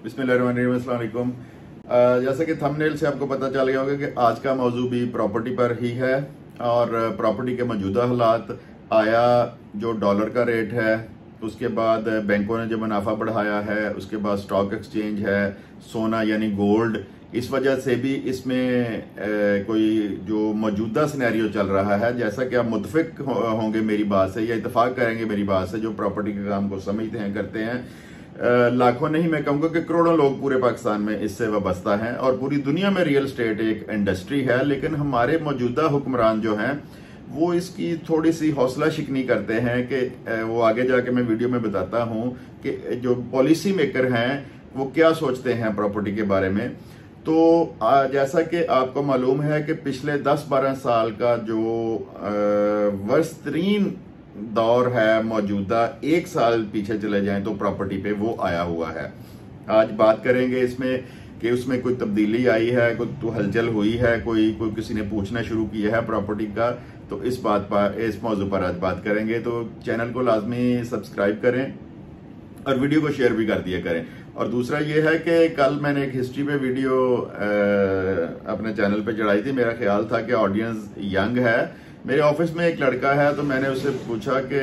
बिस्मिल्लाहिर्रहमानिर्रहीम, अस्सलाम वालेकुम। जैसे कि थंबनेल से आपको पता चल गया होगा कि आज का मौजू भी प्रॉपर्टी पर ही है और प्रॉपर्टी के मौजूदा हालात, आया जो डॉलर का रेट है, उसके बाद बैंकों ने जो मुनाफा बढ़ाया है, उसके बाद स्टॉक एक्सचेंज है, सोना यानी गोल्ड, इस वजह से भी इसमें कोई जो मौजूदा सिनेरियो चल रहा है, जैसा कि आप मुतफिक होंगे मेरी बात से या इतफाक करेंगे मेरी बात से, जो प्रॉपर्टी के काम को समझते हैं, करते हैं, लाखों नहीं मैं कहूंगा कि करोड़ों लोग पूरे पाकिस्तान में इससे वाबस्ता हैं और पूरी दुनिया में रियल स्टेट एक इंडस्ट्री है। लेकिन हमारे मौजूदा हुक्मरान जो हैं वो इसकी थोड़ी सी हौसला शिकनी करते हैं कि वो आगे जाके मैं वीडियो में बताता हूं कि जो पॉलिसी मेकर हैं वो क्या सोचते हैं प्रॉपर्टी के बारे में। तो जैसा कि आपको मालूम है कि पिछले 10-12 साल का जो वर्स्ट तरीन दौर है मौजूदा, एक साल पीछे चले जाएं तो प्रॉपर्टी पे वो आया हुआ है। आज बात करेंगे इसमें कि उसमें कोई तब्दीली आई है, कोई तो हलचल हुई है, कोई किसी ने पूछना शुरू किया है प्रॉपर्टी का, तो इस बात पर, इस मौजू पर आज बात करेंगे। तो चैनल को लाजमी सब्सक्राइब करें और वीडियो को शेयर भी कर दिया करें। और दूसरा ये है कि कल मैंने एक हिस्ट्री पे वीडियो अपने चैनल पे चढ़ाई थी। मेरा ख्याल था कि ऑडियंस यंग है। मेरे ऑफिस में एक लड़का है, तो मैंने उससे पूछा कि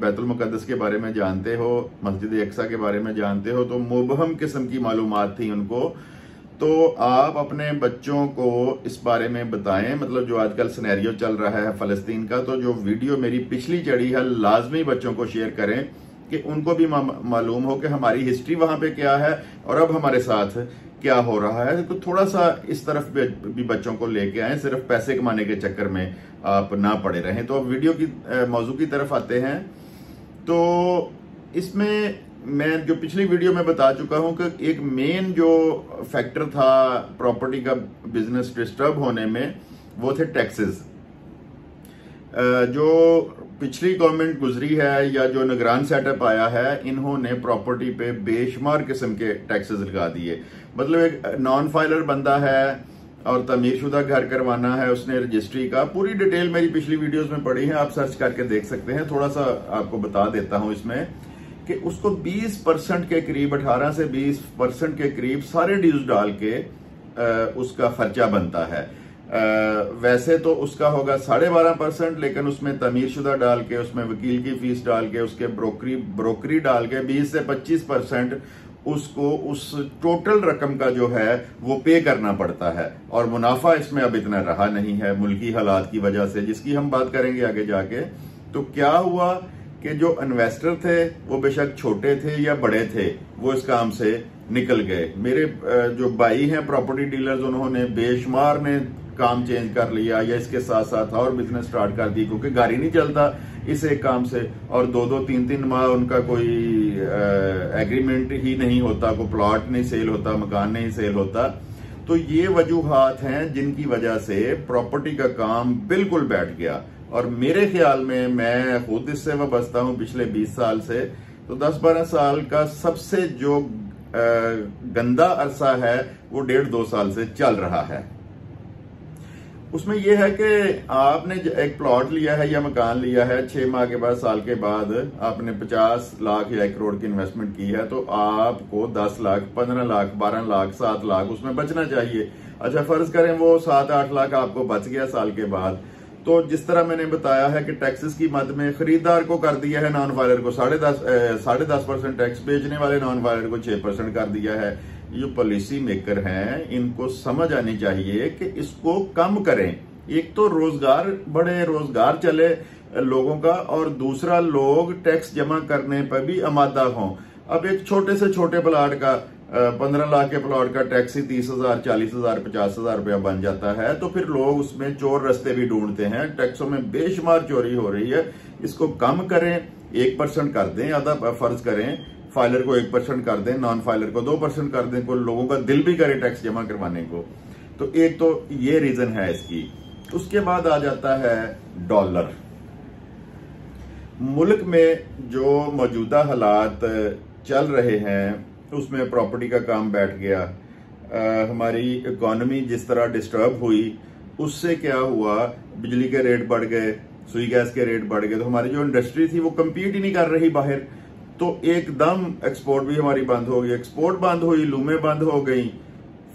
बैतुल मुकद्दस के बारे में जानते हो, मस्जिद अक्सा के बारे में जानते हो, तो मुबहम किस्म की मालूमात थी उनको। तो आप अपने बच्चों को इस बारे में बताएं, मतलब जो आजकल सिनेरियो चल रहा है फलस्तीन का, तो जो वीडियो मेरी पिछली चढ़ी है लाजमी बच्चों को शेयर करें कि उनको भी मालूम हो कि हमारी हिस्ट्री वहां पे क्या है और अब हमारे साथ क्या हो रहा है। तो थोड़ा सा इस तरफ भी बच्चों को लेके आए, सिर्फ पैसे कमाने के चक्कर में आप ना पड़े रहें। तो अब वीडियो की मौजू की तरफ आते हैं। तो इसमें मैं जो पिछली वीडियो में बता चुका हूं कि एक मेन जो फैक्टर था प्रॉपर्टी का बिजनेस डिस्टर्ब होने में, वो थे टैक्सेस। जो पिछली गवर्नमेंट गुजरी है या जो निगरान सेटअप आया है, इन्होंने प्रॉपर्टी पे बेशुमार किस्म के टैक्सेस लगा दिए। मतलब एक नॉन फाइलर बंदा है और तमीरशुदा घर करवाना है उसने रजिस्ट्री का, पूरी डिटेल मेरी पिछली वीडियोस में पड़ी है, आप सर्च करके देख सकते हैं। थोड़ा सा आपको बता देता हूं इसमें कि उसको 20% के करीब, 18 से 20% के करीब सारे ड्यूज डाल के उसका खर्चा बनता है। वैसे तो उसका होगा 12.5%, लेकिन उसमें तमीरशुदा डाल के, उसमें वकील की फीस डाल के, उसके ब्रोकरी डाल के 20 से 25% उसको उस टोटल रकम का जो है वो पे करना पड़ता है। और मुनाफा इसमें अब इतना रहा नहीं है मुल्की हालात की वजह से, जिसकी हम बात करेंगे आगे जाके। तो क्या हुआ कि जो इन्वेस्टर थे वो बेशक छोटे थे या बड़े थे, वो इस काम से निकल गए। मेरे जो भाई हैं प्रॉपर्टी डीलर्स, उन्होंने बेशुमार ने काम चेंज कर लिया या इसके साथ साथ और बिजनेस स्टार्ट कर दी, क्योंकि गाड़ी नहीं चलता इस एक काम से, और 2-2, 3-3 माह उनका कोई एग्रीमेंट ही नहीं होता, कोई प्लॉट नहीं सेल होता, मकान नहीं सेल होता। तो ये वजूहात हैं जिनकी वजह से प्रॉपर्टी का काम बिल्कुल बैठ गया। और मेरे ख्याल में, मैं खुद इससे वाबस्ता हूं पिछले 20 साल से, तो 10-12 साल का सबसे जो गंदा अरसा है वो 1.5-2 साल से चल रहा है। उसमें यह है कि आपने एक प्लॉट लिया है या मकान लिया है, 6 माह के बाद, साल के बाद आपने 50 लाख या 1 करोड़ की इन्वेस्टमेंट की है, तो आपको 10 लाख, 15 लाख, 12 लाख, 7 लाख उसमें बचना चाहिए। अच्छा, फर्ज करें वो 7-8 लाख आपको बच गया साल के बाद, तो जिस तरह मैंने बताया है कि टैक्सेस की मद में खरीदार को कर दिया है नॉन फाइलर को 10.5% टैक्स, बेचने वाले नॉन फाइलर को 6% कर दिया है। जो पॉलिसी मेकर हैं इनको समझ आनी चाहिए कि इसको कम करें। एक तो रोजगार बढ़े, रोजगार चले लोगों का, और दूसरा लोग टैक्स जमा करने पर भी आमादा हों। अब एक छोटे से छोटे प्लाट का 15 लाख के प्लॉट का टैक्स ही 30,000, 40,000, 50,000 रुपया बन जाता है, तो फिर लोग उसमें चोर रास्ते भी ढूंढते हैं। टैक्सों में बेशुमार चोरी हो रही है, इसको कम करें, 1% कर दें, आधा फर्ज करें, फाइलर को 1% कर दें, नॉन फाइलर को 2% कर दें, कोई लोगों का दिल भी करे टैक्स जमा करवाने को। तो एक तो ये रीजन है इसकी। उसके बाद आ जाता है डॉलर। मुल्क में जो मौजूदा हालात चल रहे हैं उसमें प्रॉपर्टी का काम बैठ गया। हमारी इकोनॉमी जिस तरह डिस्टर्ब हुई, उससे क्या हुआ, बिजली के रेट बढ़ गए, सुई गैस के रेट बढ़ गए, तो हमारी जो इंडस्ट्री थी वो कम्पीट ही नहीं कर रही बाहर। तो एकदम एक्सपोर्ट भी हमारी बंद हो गई। एक्सपोर्ट बंद हुई, लूमें बंद हो गई,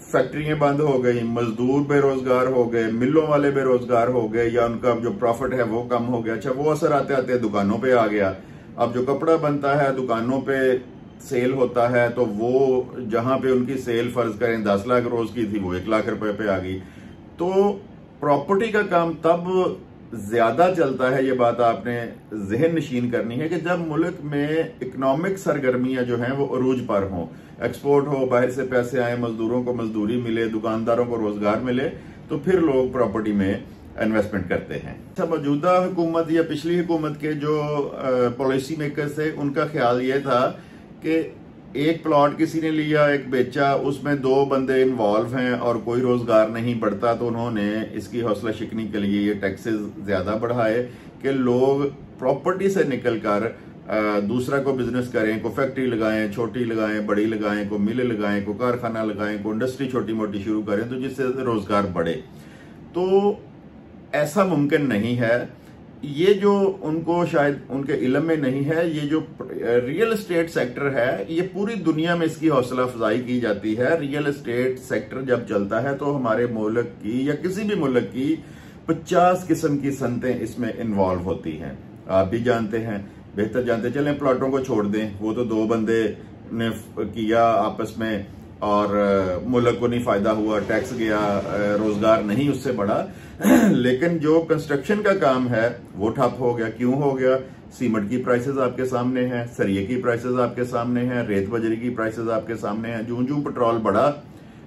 फैक्ट्रियां बंद हो गई, मजदूर बेरोजगार हो गए, मिलों वाले बेरोजगार हो गए, या उनका जो प्रॉफिट है वो कम हो गया। अच्छा, वो असर आते आते दुकानों पे आ गया। अब जो कपड़ा बनता है दुकानों पे सेल होता है, तो वो जहां पे उनकी सेल फर्ज करें 10 लाख रोज की थी, वो 1 लाख रुपए पे आ गई। तो प्रॉपर्टी का काम तब ज्यादा चलता है, ये बात आपने जहन नशीन करनी है, कि जब मुल्क में इकोनॉमिक सरगर्मियां जो हैं वो अरूज पर हों, एक्सपोर्ट हो, बाहर से पैसे आए, मजदूरों को मजदूरी मिले, दुकानदारों को रोजगार मिले, तो फिर लोग प्रॉपर्टी में इन्वेस्टमेंट करते हैं। अच्छा, मौजूदा हुकूमत या पिछली हुकूमत के जो पॉलिसी मेकर्स थे, उनका ख्याल ये था कि एक प्लॉट किसी ने लिया, एक बेचा, उसमें 2 बंदे इन्वॉल्व हैं और कोई रोजगार नहीं बढ़ता, तो उन्होंने इसकी हौसला शिकनी के लिए ये टैक्सेस ज्यादा बढ़ाए कि लोग प्रॉपर्टी से निकलकर दूसरा को बिजनेस करें, को फैक्ट्री लगाएं, छोटी लगाएं, बड़ी लगाएं, को मिल लगाएं, को कारखाना लगाएं, को इंडस्ट्री छोटी मोटी शुरू करें, तो जिससे रोजगार बढ़े। तो ऐसा मुमकिन नहीं है। ये जो उनको शायद उनके इल्म में नहीं है, ये जो रियल एस्टेट सेक्टर है, ये पूरी दुनिया में इसकी हौसला अफजाई की जाती है। रियल एस्टेट सेक्टर जब चलता है तो हमारे मुल्क की या किसी भी मुल्क की 50 किस्म की सनतें इसमें इन्वॉल्व होती हैं। आप भी जानते हैं, बेहतर जानते। चलें, प्लॉटों को छोड़ दें, वो तो 2 बंदे ने किया आपस में और मुल्क को नहीं फायदा हुआ, टैक्स गया, रोजगार नहीं उससे बढ़ा। लेकिन जो कंस्ट्रक्शन का काम है वो ठप हो गया। क्यों हो गया? सीमेंट की प्राइसेस आपके सामने हैं, सरिये की प्राइसेस आपके सामने हैं, रेत बजरी की प्राइसेस आपके सामने हैं। जूं जूं पेट्रोल बढ़ा,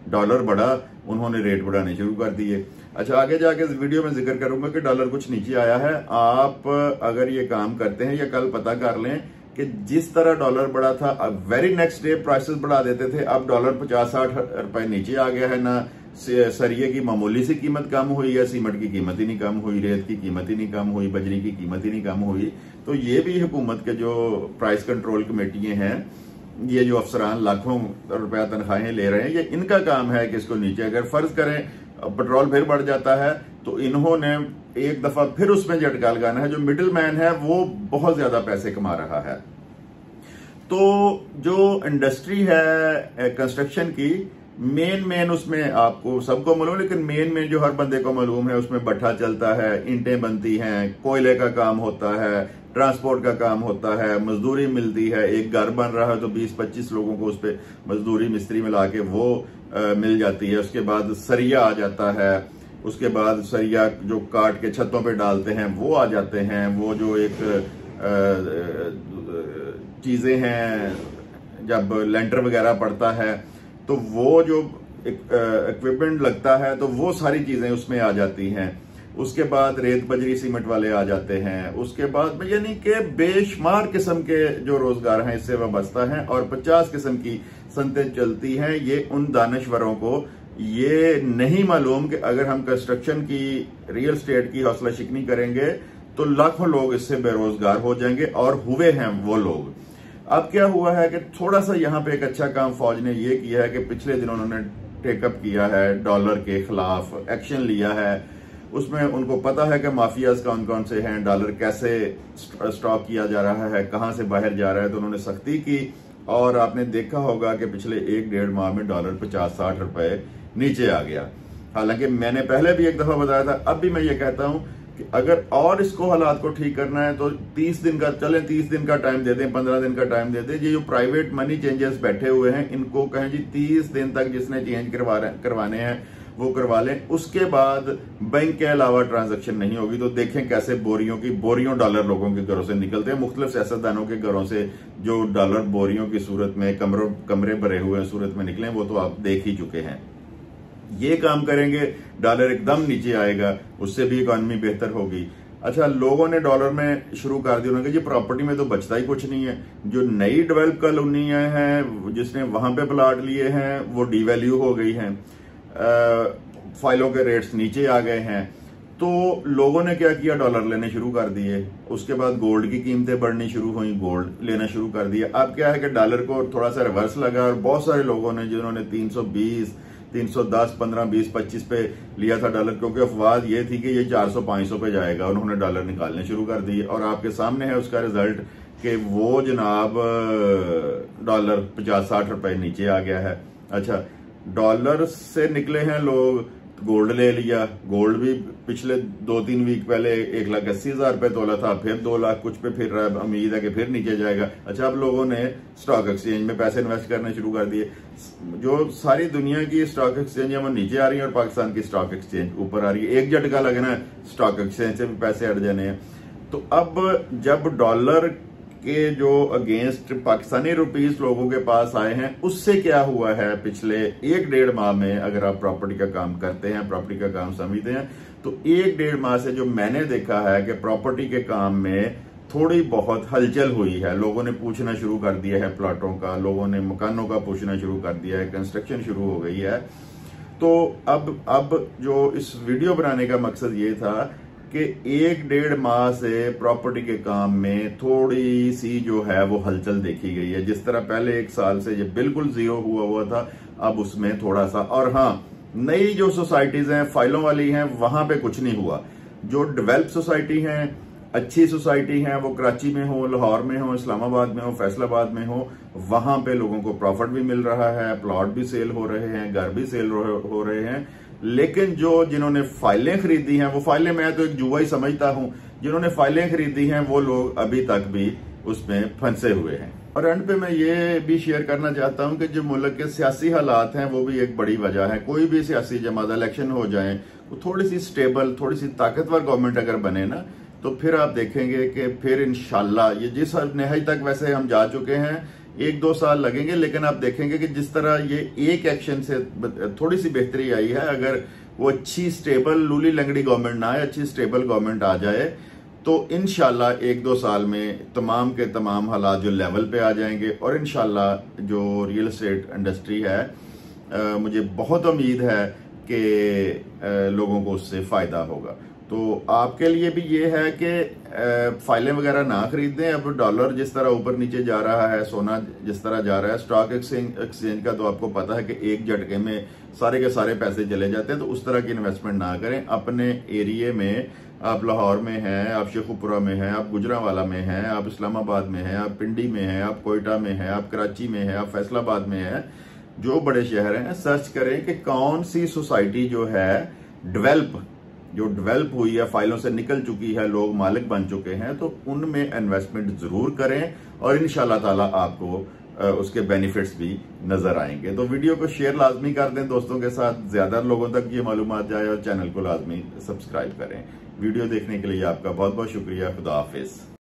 डॉलर बढ़ा, उन्होंने रेट बढ़ाने शुरू कर दिए। अच्छा, आगे जाके इस वीडियो में जिक्र करूंगा कि डॉलर कुछ नीचे आया है। आप अगर ये काम करते हैं या कल पता कर लें कि जिस तरह डॉलर बढ़ा था, अब वेरी नेक्स्ट डे प्राइसेस बढ़ा देते थे। अब डॉलर 50-60 रुपए नीचे आ गया है। ना सरिये की मामूली सी कीमत कम हुई है, सीमेंट की कीमत ही नहीं कम हुई, रेत की कीमत ही नहीं कम हुई, बजरी की कीमत ही नहीं कम हुई। तो ये भी हुकूमत के जो प्राइस कंट्रोल कमेटियां हैं, ये जो अफसरान लाखों रुपया तनख्वाहें ले रहे हैं, ये इनका काम है कि इसको नीचे, अगर फर्ज करें पेट्रोल फिर बढ़ जाता है तो इन्होंने एक दफा फिर उसमें झटका लगाना है। जो मिडिल मैन है वो बहुत ज्यादा पैसे कमा रहा है। तो जो इंडस्ट्री है कंस्ट्रक्शन की, मेन उसमें आपको सबको मालूम, लेकिन मेन जो हर बंदे को मालूम है, उसमें भट्ठा चलता है, ईंटें बनती हैं, कोयले का काम होता है, ट्रांसपोर्ट का काम होता है, मजदूरी मिलती है। एक घर बन रहा है तो 20-25 लोगों को उस पर मजदूरी मिस्त्री मिला के वो मिल जाती है। उसके बाद सरिया आ जाता है, उसके बाद सरिया जो काट के छतों पे डालते हैं वो आ जाते हैं। वो जो एक चीजें हैं, जब लेंटर वगैरह पड़ता है तो वो जो इक्विपमेंट लगता है तो वो सारी चीजें उसमें आ जाती हैं। उसके बाद रेत बजरी सीमेंट वाले आ जाते हैं। उसके बाद यानी कि बेशुमार किस्म के जो रोजगार हैं इससे वाबस्ता हैं और 50 किस्म की सनतें चलती हैं। ये उन दानश्वरों को ये नहीं मालूम कि अगर हम कंस्ट्रक्शन की, रियल एस्टेट की हौसला शिकनी करेंगे तो लाखों लोग इससे बेरोजगार हो जाएंगे, और हुए हैं वो लोग। अब क्या हुआ है कि थोड़ा सा यहाँ पे एक अच्छा काम फौज ने ये किया है कि पिछले दिनों उन्होंने टेकअप किया है, डॉलर के खिलाफ एक्शन लिया है। उसमें उनको पता है कि माफियाज कौन कौन से हैं, डॉलर कैसे स्टॉक किया जा रहा है, कहां से बाहर जा रहा है, तो उन्होंने सख्ती की। और आपने देखा होगा कि पिछले 1-1.5 माह में डॉलर 50-60 रुपए नीचे आ गया। हालांकि मैंने पहले भी एक दफा बताया था, अब भी मैं ये कहता हूं कि अगर और इसको हालात को ठीक करना है तो 30 दिन का 30 दिन का टाइम दे दें, 15 दिन का टाइम दे दें। ये जो प्राइवेट मनी चेंजर्स बैठे हुए हैं इनको कहें जी 30 दिन तक जिसने चेंज करवाने हैं वो करवा लें। उसके बाद बैंक के अलावा ट्रांजैक्शन नहीं होगी। तो देखें कैसे बोरियों डॉलर लोगों के घरों से निकलते हैं, मुख्तलिफ सियासतदानों के घरों से जो डॉलर बोरियों की सूरत में, कमरे भरे हुए सूरत में निकले, वो तो आप देख ही चुके हैं। ये काम करेंगे, डॉलर एकदम नीचे आएगा, उससे भी इकॉनमी बेहतर होगी। अच्छा, लोगों ने डॉलर में शुरू कर दिया, उन्होंने कहा जी प्रॉपर्टी में तो बचता ही कुछ नहीं है। जो नई डेवलप कॉलोनियां हैं, जिसने वहां पे प्लाट लिए हैं, वो डीवैल्यू हो गई हैं, फाइलों के रेट्स नीचे आ गए हैं। तो लोगों ने क्या किया, डॉलर लेने शुरू कर दिए। उसके बाद गोल्ड की कीमतें बढ़नी शुरू हुई, गोल्ड लेना शुरू कर दिया। अब क्या है कि डॉलर को थोड़ा सा रिवर्स लगा और बहुत सारे लोगों ने, जिन्होंने 320, 310, 15, 20, 25 पे लिया था डॉलर, क्योंकि अफवाह ये थी कि ये 400-500 पे जाएगा, उन्होंने डॉलर निकालने शुरू कर दिए। और आपके सामने है उसका रिजल्ट कि वो जनाब डॉलर 50-60 रुपए नीचे आ गया है। अच्छा, डॉलर से निकले हैं लोग, गोल्ड ले लिया। गोल्ड भी पिछले 2-3 वीक पहले 1,80,000 रुपए तोला था, फिर 2 लाख कुछ पे फिर रहा है, उम्मीद है कि फिर नीचे जाएगा। अच्छा, अब लोगों ने स्टॉक एक्सचेंज में पैसे इन्वेस्ट करने शुरू कर दिए। जो सारी दुनिया की स्टॉक एक्सचेंज वो नीचे आ रही है और पाकिस्तान की स्टॉक एक्सचेंज ऊपर आ रही है। एक झटका लगना है, स्टॉक एक्सचेंज से भी पैसे हट जाने हैं। तो अब जब डॉलर के जो अगेंस्ट पाकिस्तानी रुपीस लोगों के पास आए हैं, उससे क्या हुआ है पिछले 1-1.5 माह में, अगर आप प्रॉपर्टी का काम करते हैं, प्रॉपर्टी का काम समझते हैं, तो 1-1.5 माह से जो मैंने देखा है कि प्रॉपर्टी के काम में थोड़ी बहुत हलचल हुई है। लोगों ने पूछना शुरू कर दिया है प्लॉटों का, लोगों ने मकानों का पूछना शुरू कर दिया है, कंस्ट्रक्शन शुरू हो गई है। तो अब जो इस वीडियो बनाने का मकसद ये था कि 1-1.5 माह से प्रॉपर्टी के काम में थोड़ी सी जो है वो हलचल देखी गई है। जिस तरह पहले 1 साल से ये बिल्कुल जीरो हुआ था, अब उसमें थोड़ा सा। और हाँ, नई जो सोसाइटीज हैं, फाइलों वाली हैं, वहां पे कुछ नहीं हुआ। जो डेवलप सोसाइटी हैं, अच्छी सोसाइटी हैं, वो कराची में हो, लाहौर में हो, इस्लामाबाद में हो, फैसलाबाद में हो, वहां पे लोगों को प्रॉफिट भी मिल रहा है, प्लॉट भी सेल हो रहे हैं, घर भी सेल हो रहे हैं। लेकिन जिन्होंने फाइलें खरीदी हैं, वो फाइलें मैं तो एक जुआ ही समझता हूं, जिन्होंने फाइलें खरीदी हैं वो लोग अभी तक भी उसमें फंसे हुए हैं। और एंड पे मैं ये भी शेयर करना चाहता हूं कि जो मुल्क के सियासी हालात हैं वो भी एक बड़ी वजह है। कोई भी सियासी जमात इलेक्शन हो जाए, तो थोड़ी सी स्टेबल, थोड़ी सी ताकतवर गवर्नमेंट अगर बने ना, तो फिर आप देखेंगे कि फिर इंशाल्लाह ये जिस नहाई तक वैसे हम जा चुके हैं, 1-2 साल लगेंगे, लेकिन आप देखेंगे कि जिस तरह ये एक एक्शन से थोड़ी सी बेहतरी आई है, अगर वो अच्छी स्टेबल लूली लंगड़ी गवर्नमेंट ना आए, अच्छी स्टेबल गवर्नमेंट आ जाए, तो इंशाल्लाह 1-2 साल में तमाम के तमाम हालात जो लेवल पे आ जाएंगे। और इंशाल्लाह जो रियल एस्टेट इंडस्ट्री है, मुझे बहुत उम्मीद है कि लोगों को उससे फायदा होगा। तो आपके लिए भी ये है कि फाइलें वगैरह ना खरीदें। अब डॉलर जिस तरह ऊपर नीचे जा रहा है, सोना जिस तरह जा रहा है, स्टॉक एक्सचेंज का तो आपको पता है कि एक झटके में सारे के सारे पैसे चले जाते हैं। तो उस तरह की इन्वेस्टमेंट ना करें। अपने एरिए में, आप लाहौर में हैं, आप शेखुपुरा में हैं, आप गुजरांवाला में हैं, आप इस्लामाबाद में हैं, आप पिंडी में हैं, आप कोयटा में हैं, आप कराची में हैं, आप फैसलाबाद में हैं, जो बड़े शहर हैं, सर्च करें कि कौन सी सोसाइटी जो है डेवलप हुई है, फाइलों से निकल चुकी है, लोग मालिक बन चुके हैं, तो उनमें इन्वेस्टमेंट जरूर करें और इंशाल्लाह ताला आपको उसके बेनिफिट्स भी नजर आएंगे। तो वीडियो को शेयर लाजमी कर दें दोस्तों के साथ, ज्यादा लोगों तक ये मालूमात जाए, और चैनल को लाजमी सब्सक्राइब करें। वीडियो देखने के लिए आपका बहुत बहुत शुक्रिया। खुदा हाफिज।